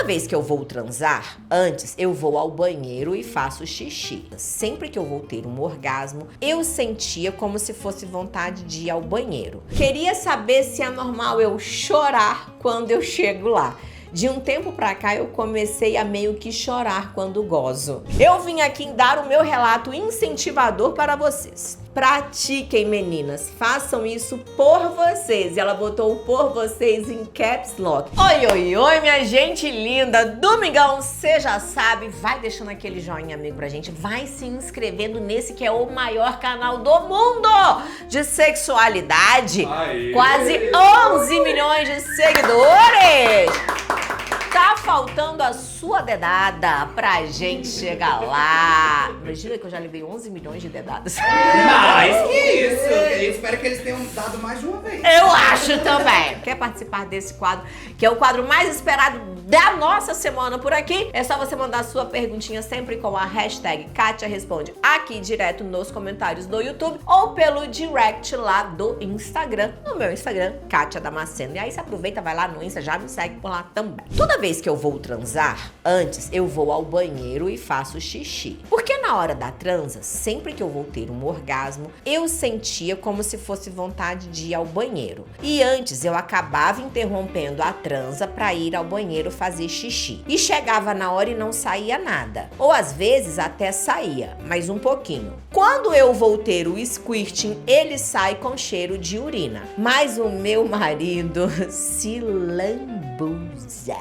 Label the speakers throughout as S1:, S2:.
S1: vez que eu vou transar, antes eu vou ao banheiro e faço xixi. Sempre que eu vou ter um orgasmo, eu sentia como se fosse vontade de ir ao banheiro. Queria saber se é normal eu chorar quando eu chego lá. De um tempo pra cá eu comecei a meio que chorar quando gozo. Eu vim aqui dar o meu relato incentivador para vocês. Pratiquem, meninas, façam isso por vocês. E ela botou o por vocês em caps lock. Oi, oi, oi, minha gente linda. Domingão, você já sabe, vai deixando aquele joinha amigo pra gente, vai se inscrevendo nesse que é o maior canal do mundo de sexualidade.
S2: Aê.
S1: Quase 11 milhões de seguidores. Tá faltando a sua dedada pra gente chegar lá. Imagina que eu já levei 11 milhões de dedadas.
S2: Mas que isso?
S3: Eu espero que eles tenham dado mais de uma vez.
S1: Eu acho também. Quer participar desse quadro, que é o quadro mais esperado da nossa semana por aqui? É só você mandar sua perguntinha sempre com a hashtag Kátia Responde aqui direto nos comentários do YouTube ou pelo direct lá do Instagram, no meu Instagram, Kátia Damasceno. E aí você aproveita, vai lá no Insta, já me segue por lá também. Toda vez que eu vou transar, antes eu vou ao banheiro e faço xixi. Porque na hora da transa, sempre que eu vou ter um orgasmo, eu sentia como se fosse vontade de ir ao banheiro. E antes eu acabava interrompendo a transa pra ir ao banheiro fazer xixi. E chegava na hora e não saía nada. Ou às vezes até saía, mas um pouquinho. Quando eu vou ter o squirting, ele sai com cheiro de urina. Mas o meu marido se lambuza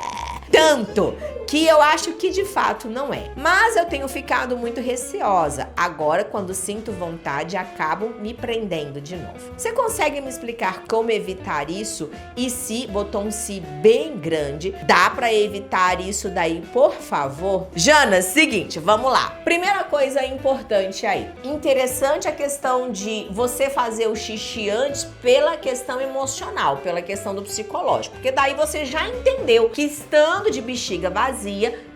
S1: tanto que eu acho que de fato não é. Mas eu tenho ficado muito receosa. Agora, quando sinto vontade, acabo me prendendo de novo. Você consegue me explicar como evitar isso? E se, botou um se bem grande, dá pra evitar isso daí, por favor? Jana, seguinte, vamos lá. Primeira coisa importante aí. Interessante a questão de você fazer o xixi antes pela questão emocional, pela questão do psicológico. Porque daí você já entendeu que estando de bexiga vazia,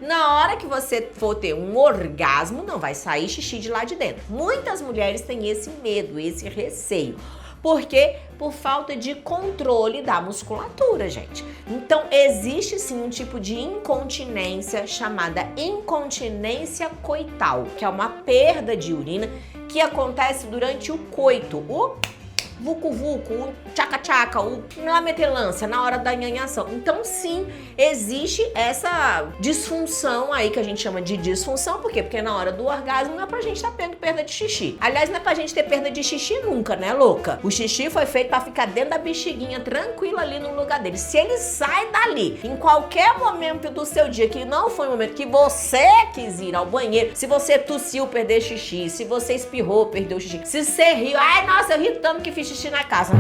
S1: na hora que você for ter um orgasmo, não vai sair xixi de lá de dentro. Muitas mulheres têm esse medo, esse receio. Por quê? Por falta de controle da musculatura, gente. Então, existe sim um tipo de incontinência chamada incontinência coital, que é uma perda de urina que acontece durante o coito, o vucu-vucu, o tchaca-tchaca, o na metelância, na hora da nhanhação. Então, sim, existe essa disfunção aí que a gente chama de disfunção. Por quê? Porque na hora do orgasmo não é pra gente estar tendo perda de xixi. Aliás, não é pra gente ter perda de xixi nunca, né, louca? O xixi foi feito pra ficar dentro da bexiguinha, tranquilo ali no lugar dele. Se ele sai dali, em qualquer momento do seu dia, que não foi o momento que você quis ir ao banheiro, se você tossiu, perdeu xixi, se você espirrou, perdeu xixi, se você riu, ai, nossa, eu ri tanto que fiz xixi na casa.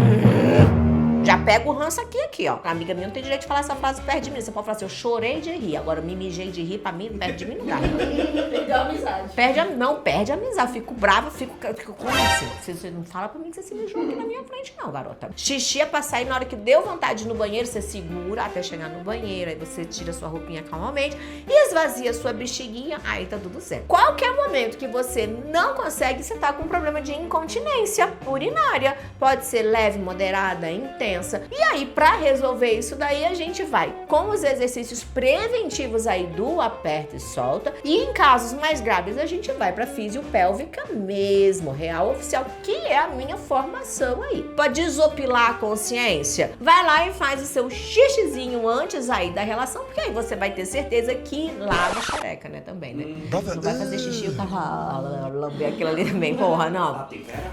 S1: Já pega o ranço aqui, ó. A amiga minha não tem direito de falar essa frase perto de mim. Você pode falar assim, eu chorei de rir. Agora, eu me mijei de rir, pra mim, perto de mim não dá.
S4: Perdeu a amizade.
S1: Perde a amizade. Fico brava, fico como assim? Você não fala pra mim que você se mijou aqui na minha frente, não, garota. Xixi é pra sair na hora que deu vontade no banheiro, você segura até chegar no banheiro, aí você tira sua roupinha calmamente e esvazia sua bexiguinha, aí tá tudo certo. Qualquer momento que você não consegue, você tá com um problema de incontinência urinária. Pode ser leve, moderada, intensa. E aí, pra resolver isso daí, a gente vai com os exercícios preventivos aí do aperta e solta. E em casos mais graves, a gente vai pra fisiopélvica mesmo, real oficial, que é a minha formação aí. Pra desopilar a consciência, vai lá e faz o seu xixizinho antes aí da relação, porque aí você vai ter certeza que lava a xereca, né, também, né? Não vai fazer xixi e lamber aquilo ali também, porra, não.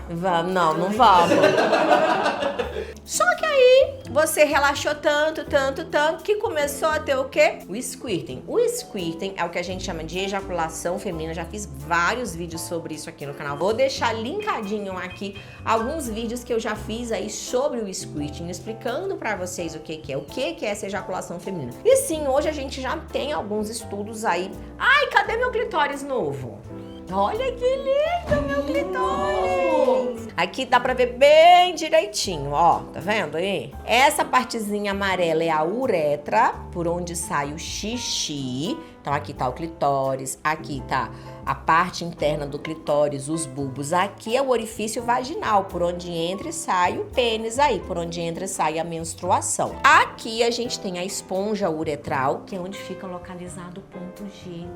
S1: Não vamos. Só que aí você relaxou tanto, que começou a ter o quê? O squirting. O squirting é o que a gente chama de ejaculação feminina. Já fiz vários vídeos sobre isso aqui no canal. Vou deixar linkadinho aqui alguns vídeos que eu já fiz aí sobre o squirting, explicando pra vocês o que é essa ejaculação feminina. E sim, hoje a gente já tem alguns estudos aí. Ai, cadê meu clitóris novo? Olha que lindo, meu clitóris! Aqui dá pra ver bem direitinho, ó. Tá vendo aí? Essa partezinha amarela é a uretra, por onde sai o xixi. Então aqui tá o clitóris, aqui tá a parte interna do clitóris, os bulbos. Aqui é o orifício vaginal, por onde entra e sai o pênis aí, por onde entra e sai a menstruação. Aqui a gente tem a esponja uretral, que é onde fica localizado o ponto G.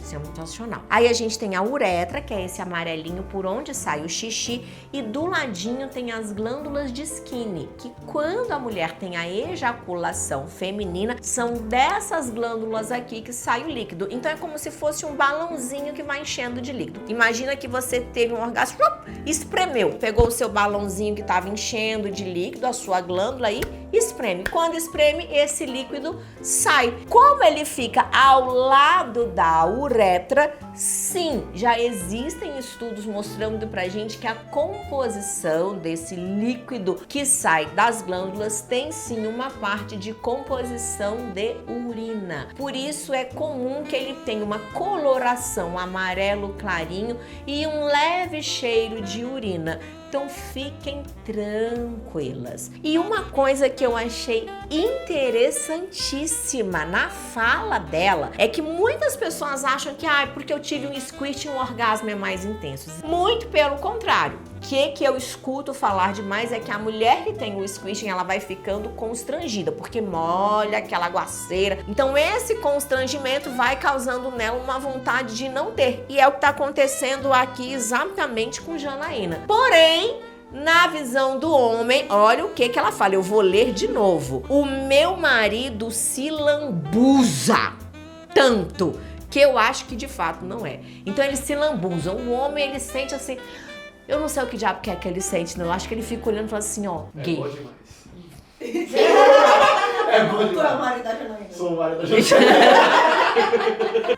S1: Isso é muito nacional. Aí a gente tem a uretra, que é esse amarelinho por onde sai o xixi, e do ladinho tem as glândulas de Skinner, que quando a mulher tem a ejaculação feminina, são dessas glândulas aqui que sai o líquido. Então é como se fosse um balãozinho que vai enchendo de líquido. Imagina que você teve um orgasmo, espremeu, pegou o seu balãozinho que estava enchendo de líquido, a sua glândula aí, espreme. Quando espreme, esse líquido sai. Como ele fica ao lado da uretra, sim, já existem estudos mostrando pra gente que a composição desse líquido que sai das glândulas tem sim uma parte de composição de urina. Por isso é comum que ele tenha uma coloração amarelo clarinho e um leve cheiro de urina. Então fiquem tranquilas. E uma coisa que eu achei interessantíssima na fala dela é que muitas pessoas acham que porque eu tive um squirt e um orgasmo é mais intenso. Muito pelo contrário. O que eu escuto falar demais é que a mulher que tem o squishing, ela vai ficando constrangida, porque molha aquela aguaceira. Então esse constrangimento vai causando nela uma vontade de não ter. E é o que está acontecendo aqui exatamente com Janaína. Porém, na visão do homem, olha o que ela fala, eu vou ler de novo. O meu marido se lambuza tanto que eu acho que de fato não é. Então eles se lambuzam. O homem, ele sente assim... Eu não sei o que diabo que é que ele sente, não. Eu acho que ele fica olhando e fala assim, ó, gay.
S2: É bom demais. É bom demais.
S4: Tu é o marido da Janaína.
S2: Sou o marido da Janaína.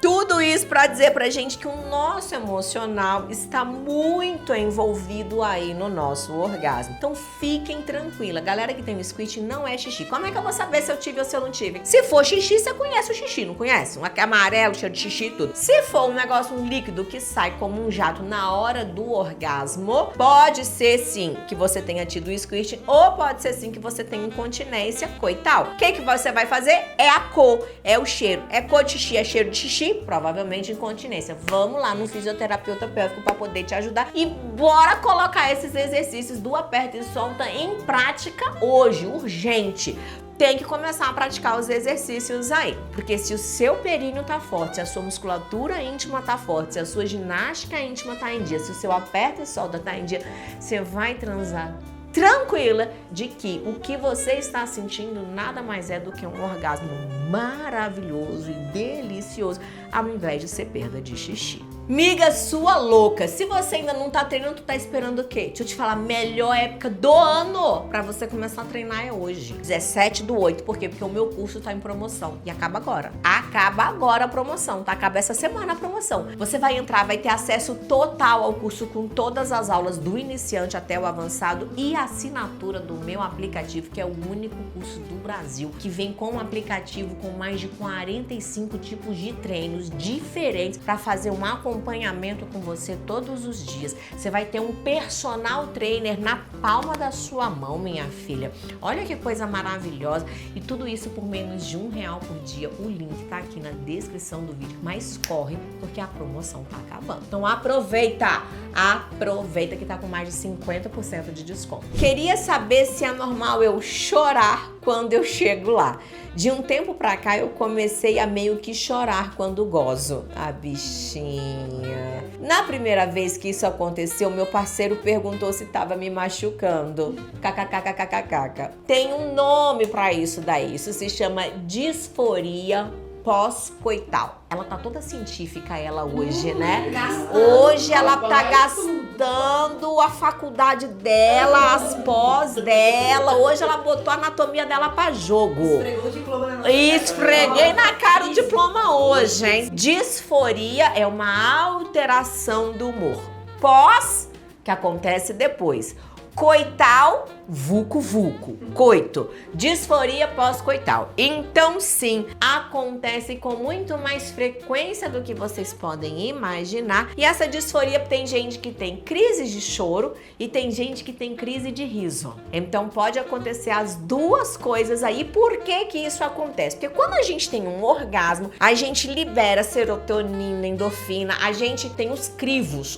S1: Tudo isso pra dizer pra gente que o nosso emocional está muito envolvido aí no nosso orgasmo. Então fiquem tranquila. Galera que tem o squirt não é xixi. Como é que eu vou saber se eu tive ou se eu não tive? Se for xixi, você conhece o xixi, não conhece? Um amarelo, cheiro de xixi e tudo. Se for um negócio, um líquido que sai como um jato na hora do orgasmo, pode ser sim que você tenha tido o squirt ou pode ser sim que você tenha incontinência coital. O que você vai fazer? É a cor, é o cheiro. É cor de xixi, é cheiro de xixi, provavelmente incontinência. Vamos lá no fisioterapeuta pélvico para poder te ajudar e bora colocar esses exercícios do aperta e solta em prática hoje, urgente. Tem que começar a praticar os exercícios aí, porque se o seu períneo tá forte, se a sua musculatura íntima tá forte, se a sua ginástica íntima tá em dia, se o seu aperta e solta tá em dia, você vai transar tranquila de que o que você está sentindo nada mais é do que um orgasmo maravilhoso e delicioso, ao invés de ser perda de xixi. Miga sua louca, se você ainda não tá treinando, tu tá esperando o quê? Deixa eu te falar, melhor época do ano pra você começar a treinar é hoje. 17/8, por quê? Porque o meu curso tá em promoção e acaba agora. Acaba agora a promoção, tá? Acaba essa semana a promoção. Você vai entrar, vai ter acesso total ao curso com todas as aulas do iniciante até o avançado e a assinatura do meu aplicativo, que é o único curso do Brasil, que vem com um aplicativo com mais de 45 tipos de treinos diferentes para fazer um acompanhamento com você todos os dias. Você vai ter um personal trainer na palma da sua mão, minha filha. Olha que coisa maravilhosa. E tudo isso por menos de R$1 por dia. O link tá aqui na descrição do vídeo. Mas corre, porque a promoção tá acabando. Então aproveita! Aproveita que tá com mais de 50% de desconto. Queria saber se é normal eu chorar quando eu chego lá. De um tempo pra cá eu comecei a meio que chorar quando gozo. A bichinha. Na primeira vez que isso aconteceu, meu parceiro perguntou se tava me machucando. KKKKKKK. Tem um nome pra isso daí. Isso se chama disforia pós-coital. Ela tá toda científica, ela hoje, né? Hoje ela tá gastando a faculdade dela, as pós dela. Hoje ela botou a anatomia dela pra jogo.
S4: Esfregou o diploma na nossa
S1: Esfreguei na cara o diploma hoje, hein? Disforia é uma alteração do humor. Pós, que acontece depois. Coital vulco vulco, coito, disforia pós-coital. Então sim, acontece com muito mais frequência do que vocês podem imaginar. E essa disforia tem gente que tem crise de choro e tem gente que tem crise de riso. Então pode acontecer as duas coisas aí. Por que que isso acontece? Porque quando a gente tem um orgasmo, a gente libera serotonina, endorfina, a gente tem os crivos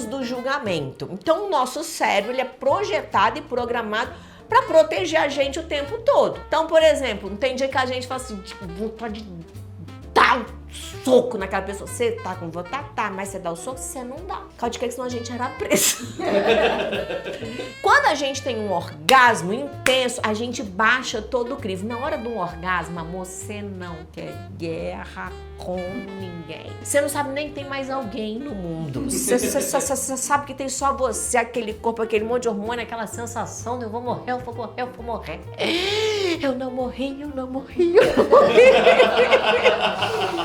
S1: do julgamento. Então o nosso cérebro ele é projetado e programado para proteger a gente o tempo todo. Então, por exemplo, não tem dia que a gente fala assim, tipo, vontade de dar um soco naquela pessoa. Você tá com vontade? Tá, mas você dá o soco? Você não dá. Pode que senão a gente era preso. Quando a gente tem um orgasmo intenso, a gente baixa todo o crivo. Na hora do orgasmo, amor, você não quer guerra com ninguém. Você não sabe nem que tem mais alguém no mundo. Você sabe que tem só você, aquele corpo, aquele monte de hormônio, aquela sensação de eu vou morrer, eu vou morrer, eu vou morrer. Eu não morri, eu não morri, eu não morri.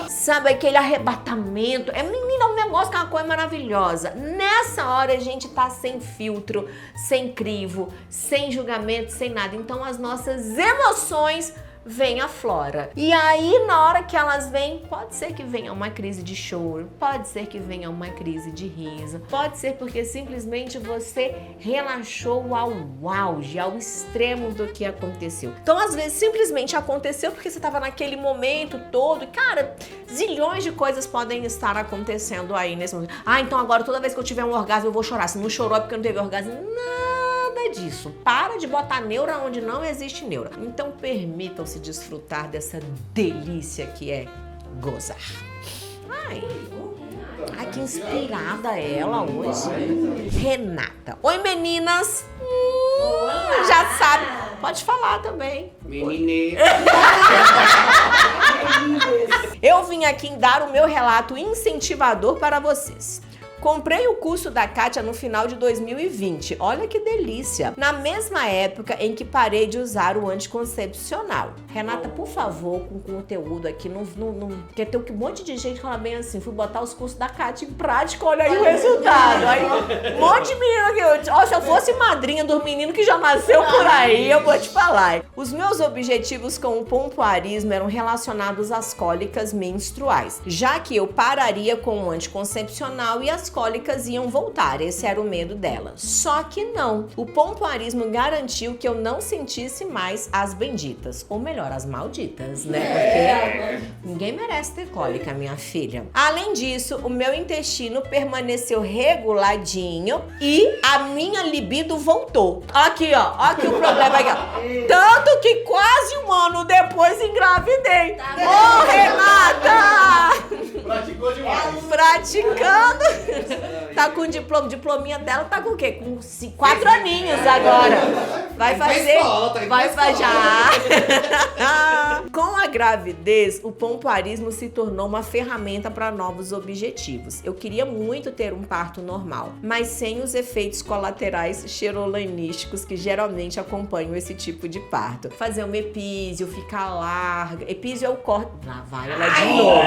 S1: Sabe, aquele arrebatamento. Menina, um negócio que é uma coisa maravilhosa. Nessa hora a gente tá sem filtro, sem crivo, sem julgamento, sem nada. Então as nossas emoções vem à flora. E aí, na hora que elas vêm, pode ser que venha uma crise de choro, pode ser que venha uma crise de riso, pode ser porque simplesmente você relaxou ao auge, ao extremo do que aconteceu. Então, às vezes, simplesmente aconteceu porque você estava naquele momento todo. Cara, zilhões de coisas podem estar acontecendo aí nesse momento. Então agora toda vez que eu tiver um orgasmo eu vou chorar. Se não chorou é porque não teve orgasmo. Nada disso. Para de botar neura onde não existe neura. Então permitam-se desfrutar dessa delícia que é gozar. Ai, que inspirada ela hoje. Renata. Oi, meninas. Já sabe. Pode falar também.
S3: Menine.
S1: Eu vim aqui dar o meu relato incentivador para vocês. Comprei o curso da Kátia no final de 2020. Olha que delícia! Na mesma época em que parei de usar o anticoncepcional. Renata, por favor, com conteúdo aqui, não porque tem um monte de gente que fala bem assim, fui botar os cursos da Kátia em prática, olha aí o resultado. Aí, um monte de menino que se eu fosse madrinha dos meninos que já nasceu por aí, eu vou te falar. Os meus objetivos com o pompoarismo eram relacionados às cólicas menstruais, já que eu pararia com o anticoncepcional e as cólicas iam voltar, esse era o medo dela. Só que não. O pompoarismo garantiu que eu não sentisse mais as benditas, ou melhor, as malditas, né? Porque ninguém merece ter cólica, minha filha. Além disso, o meu intestino permaneceu reguladinho e a minha libido voltou. Aqui, ó. Aqui o problema aqui, ó. Tanto que quase um ano depois engravidei. Ô, Renata!
S2: Praticou demais.
S1: Praticando. Tá com diplominha dela, tá com o quê? Com 4 aninhos agora. Vai fazer. Vai fazer. Com a gravidez, o pompoarismo se tornou uma ferramenta para novos objetivos. Eu queria muito ter um parto normal, mas sem os efeitos colaterais xerolanísticos que geralmente acompanham esse tipo de parto. Fazer um epísio, ficar larga. Epísio é o corte. Lá vai ela de novo.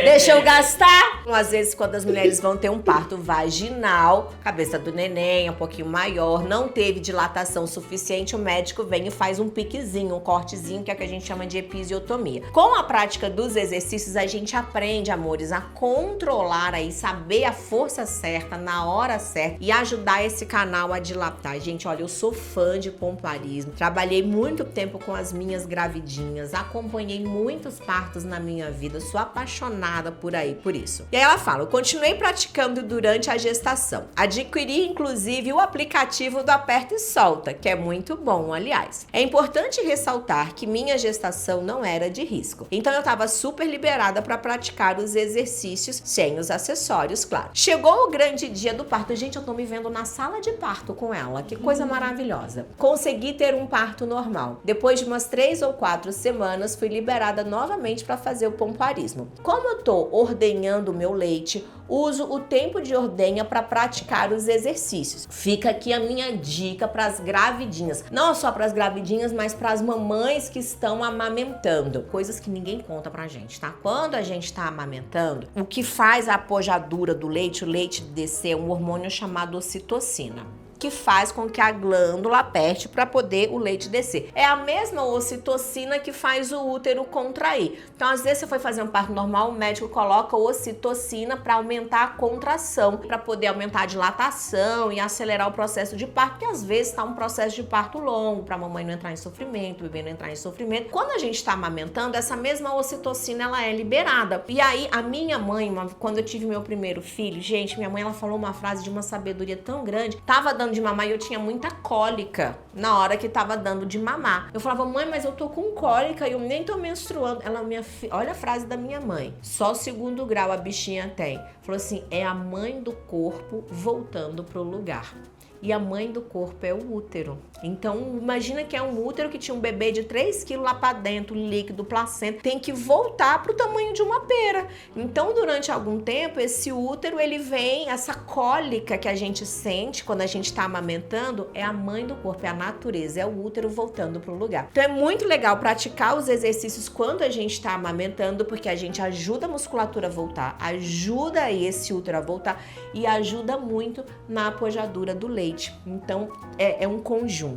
S1: Deixa eu gastar. Às vezes, quando as mulheres vão ter um parto vaginal, cabeça do neném é um pouquinho maior, não teve dilatação suficiente, o médico vem e faz um piquezinho, um cortezinho, que é o que a gente chama de episiotomia. Com a prática dos exercícios, a gente aprende, amores, a controlar aí, saber a força certa, na hora certa e ajudar esse canal a dilatar. Gente, olha, eu sou fã de pompoarismo, trabalhei muito tempo com as minhas gravidinhas, acompanhei muitos partos na minha vida, sou apaixonada por aí, por isso. E aí ela fala, eu continuei praticando durante a gestação. Adquiri, inclusive, o aplicativo do Aperta e Solta, que é muito bom, aliás. É importante ressaltar que minha gestação não era de risco. Então eu tava super liberada para praticar os exercícios sem os acessórios, claro. Chegou o grande dia do parto. Gente, eu tô me vendo na sala de parto com ela. Que coisa maravilhosa. Consegui ter um parto normal. Depois de umas 3 ou 4 semanas, fui liberada novamente para fazer o pompoarismo. Como eu tô ordenhando o meu leite, uso o tempo de ordenha para praticar os exercícios. Fica aqui a minha dica para as gravidinhas. Não só para as gravidinhas, mas para as mamães que estão amamentando. Coisas que ninguém conta pra gente, tá? Quando a gente tá amamentando, o que faz a apojadura do leite, o leite descer, é um hormônio chamado ocitocina. que faz com que a glândula aperte para poder o leite descer. É a mesma ocitocina que faz o útero contrair. Então, às vezes você foi fazer um parto normal, o médico coloca ocitocina para aumentar a contração, para poder aumentar a dilatação e acelerar o processo de parto, porque às vezes está um processo de parto longo, para a mamãe não entrar em sofrimento, o bebê não entrar em sofrimento. Quando a gente está amamentando, essa mesma ocitocina ela é liberada. E aí, a minha mãe, quando eu tive meu primeiro filho, gente, minha mãe ela falou uma frase de uma sabedoria tão grande. Tava dando de mamar e eu tinha muita cólica na hora que tava dando de mamar. Eu falava, mãe, mas eu tô com cólica e eu nem tô menstruando. Ela, olha a frase da minha mãe. Só 2º grau a bichinha tem. Falou assim, é a mãe do corpo voltando pro lugar. E a mãe do corpo é o útero. Então, imagina que é um útero que tinha um bebê de 3 quilos lá pra dentro, líquido, placenta, tem que voltar pro tamanho de uma pera. Então, durante algum tempo, esse útero, ele vem, essa cólica que a gente sente quando a gente tá amamentando, é a mãe do corpo, é a natureza, é o útero voltando pro lugar. Então, é muito legal praticar os exercícios quando a gente tá amamentando, porque a gente ajuda a musculatura a voltar, ajuda esse útero a voltar e ajuda muito na apojadura do leite. Então, é um conjunto.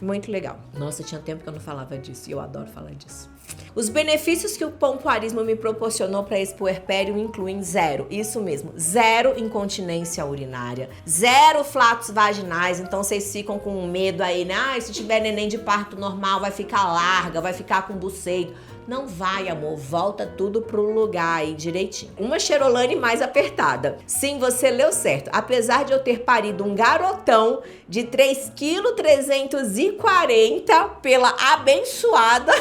S1: Muito legal. Nossa, tinha tempo que eu não falava disso e eu adoro falar disso. Os benefícios que o pompoarismo me proporcionou para esse puerpério incluem 0, isso mesmo, 0 incontinência urinária, 0 flatos vaginais, então vocês ficam com medo aí, né? Ah, se tiver neném de parto normal vai ficar larga, vai ficar com buceiro. Não vai, amor, volta tudo pro lugar aí direitinho. Uma Cherolane mais apertada. Sim, você leu certo. Apesar de eu ter parido um garotão de 3,340 kg pela abençoada,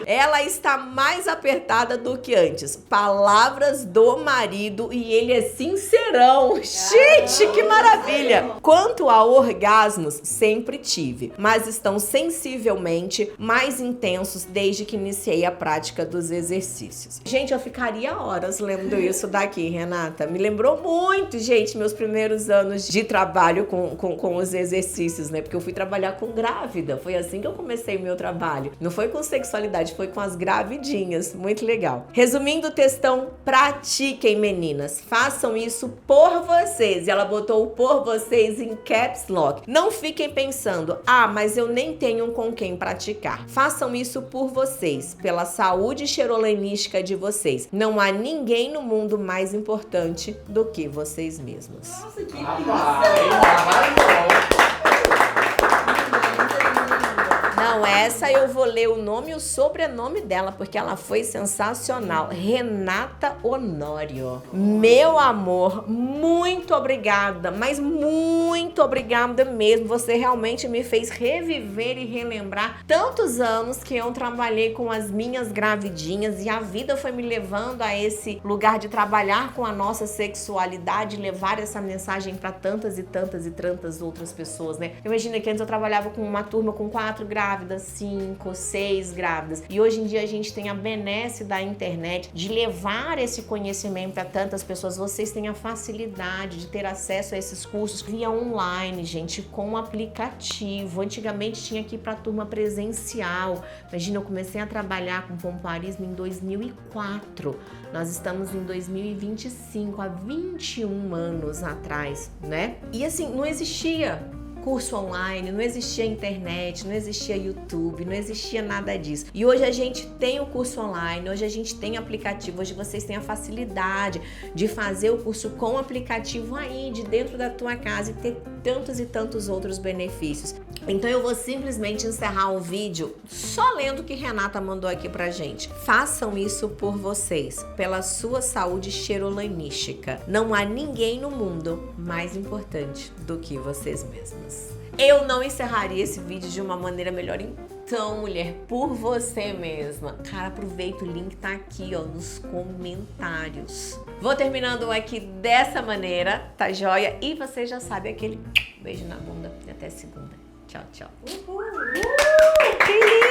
S1: ela está mais apertada do que antes. Palavras do marido e ele é sincerão. Gente, que maravilha! Quanto a orgasmos, sempre tive, mas estão sensivelmente mais intensos desde que iniciei a prática dos exercícios. Gente, eu ficaria horas lendo isso daqui, Renata. Me lembrou muito, gente, meus primeiros anos de trabalho com os exercícios, né? Porque eu fui trabalhar com grávida. Foi assim que eu comecei o meu trabalho. Não foi com sexualidade, foi com as gravidinhas. Muito legal. Resumindo o textão, pratiquem, meninas. Façam isso por vocês. E ela botou o por vocês em caps lock. Não fiquem pensando, ah, mas eu nem tenho com quem praticar. Façam isso por vocês, pela saúde xerolanística de vocês. Não há ninguém no mundo mais importante do que vocês mesmos.
S4: Nossa, que
S1: Não, essa eu vou ler o nome e o sobrenome dela, porque ela foi sensacional. Renata Honório. Meu amor, muito obrigada, mas muito obrigada mesmo. Você realmente me fez reviver e relembrar tantos anos que eu trabalhei com as minhas gravidinhas e a vida foi me levando a esse lugar de trabalhar com a nossa sexualidade, levar essa mensagem para tantas e tantas e tantas outras pessoas, né? Imagina que antes eu trabalhava com uma turma com 4 grávidas, 5, 6 grávidas. E hoje em dia a gente tem a benesse da internet de levar esse conhecimento para tantas pessoas. Vocês têm a facilidade de ter acesso a esses cursos via online, gente, com aplicativo. Antigamente tinha que ir para turma presencial. Imagina, eu comecei a trabalhar com pompoarismo em 2004. Nós estamos em 2025, há 21 anos atrás, né? E assim, não existia curso online, não existia internet, não existia YouTube, não existia nada disso. E hoje a gente tem o curso online, hoje a gente tem aplicativo, hoje vocês têm a facilidade de fazer o curso com o aplicativo aí de dentro da tua casa e ter tantos e tantos outros benefícios. Então eu vou simplesmente encerrar o vídeo só lendo o que Renata mandou aqui pra gente. Façam isso por vocês, pela sua saúde xerolanística. Não há ninguém no mundo mais importante do que vocês mesmos. Eu não encerraria esse vídeo de uma maneira melhor. Então, mulher, por você mesma. Cara, aproveita, o link tá aqui, ó, nos comentários. Vou terminando aqui dessa maneira, tá joia? E você já sabe, aquele beijo na bunda e até segunda. Tchau, tchau.
S4: Uhul.
S1: Que lindo!